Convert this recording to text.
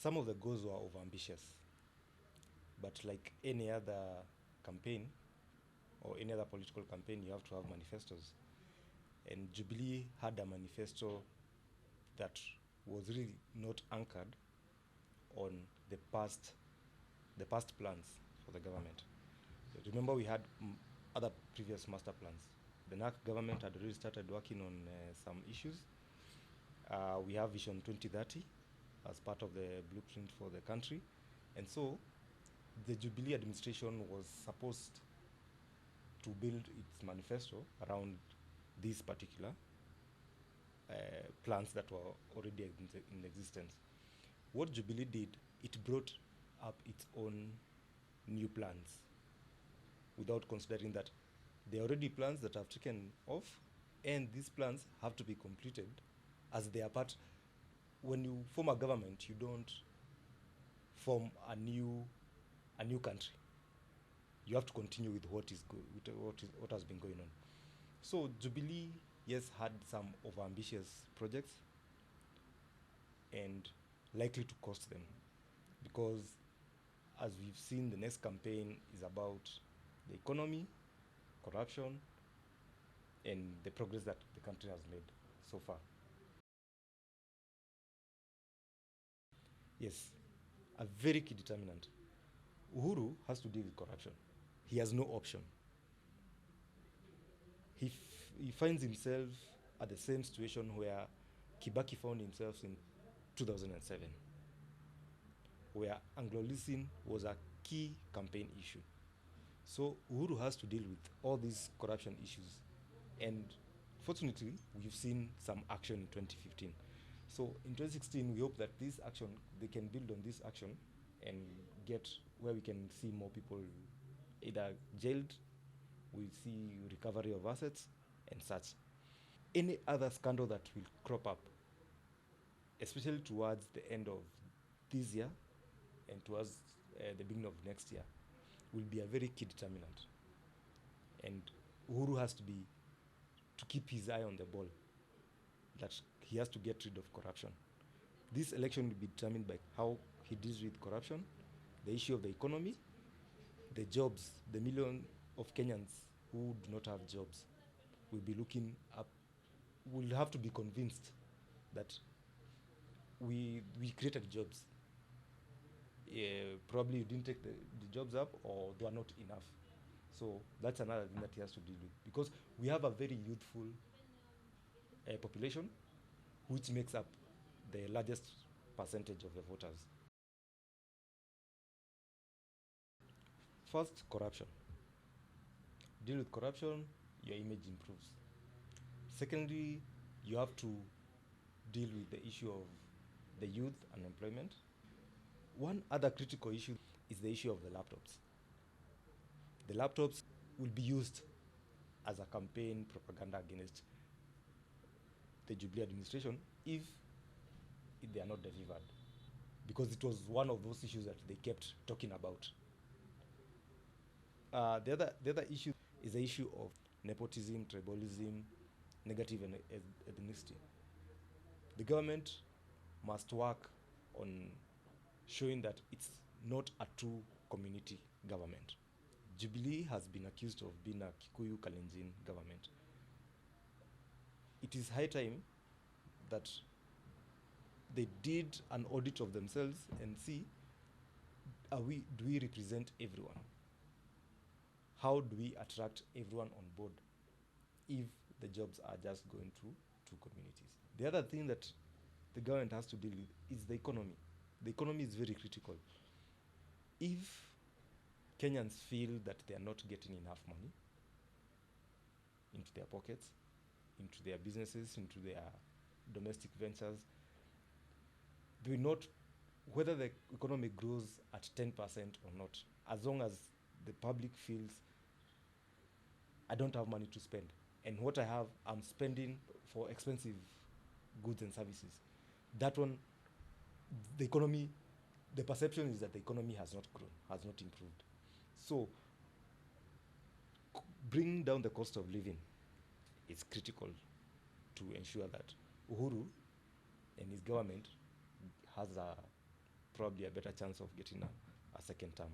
Some of the goals were overambitious, but like any other campaign or any other political campaign, you have to have manifestos. And Jubilee had a manifesto that was really not anchored on the past plans for the government. Remember, we had other previous master plans. The NAC government had already started working on some issues. We have Vision 2030 as part of the blueprint for the country. And so the Jubilee administration was supposed to build its manifesto around these particular plans that were already in existence. What Jubilee did, it brought up its own new plans without considering that there are already plans that have taken off, and these plans have to be completed as they are part. When you form a government, you don't form a new country. You have to continue with what has been going on. So Jubilee, yes, had some overambitious projects and likely to cost them, because as we've seen, the next campaign is about the economy, corruption, and the progress that the country has made so far. Yes, a very key determinant. Uhuru has to deal with corruption. He has no option. He finds himself at the same situation where Kibaki found himself in 2007, where Anglo-Leasing was a key campaign issue. So Uhuru has to deal with all these corruption issues. And fortunately, we've seen some action in 2015. So in 2016, we hope that this action, they can build on this action and get where we can see more people either jailed, we see recovery of assets and such. Any other scandal that will crop up, especially towards the end of this year and towards the beginning of next year, will be a very key determinant. And Uhuru has to keep his eye on the ball, that he has to get rid of corruption. This election will be determined by how he deals with corruption, the issue of the economy, the jobs, the million of Kenyans who do not have jobs will be looking up, will have to be convinced that we created jobs. Probably you didn't take the jobs up, or they are not enough. So that's another thing that he has to deal with, because we have a very youthful population, which makes up the largest percentage of the voters. First, corruption. Deal with corruption, your image improves. Secondly, you have to deal with the issue of the youth unemployment. One other critical issue is the issue of the laptops. The laptops will be used as a campaign propaganda against the Jubilee administration if they are not delivered, because it was one of those issues that they kept talking about. The other issue is the issue of nepotism, tribalism, negative ethnicity. The government must work on showing that it's not a true community government. Jubilee has been accused of being a Kikuyu Kalenjin government. It is high time that they did an audit of themselves and see, do we represent everyone? How do we attract everyone on board if the jobs are just going to communities? The other thing that the government has to deal with is the economy. The economy is very critical. If Kenyans feel that they are not getting enough money into their pockets, into their businesses, into their domestic ventures, they will not, whether the economy grows at 10% or not, as long as the public feels, I don't have money to spend, and what I have, I'm spending for expensive goods and services. That one, the economy, the perception is that the economy has not grown, has not improved. So, bringing down the cost of living is critical to ensure that Uhuru and his government has a probably a better chance of getting a second term.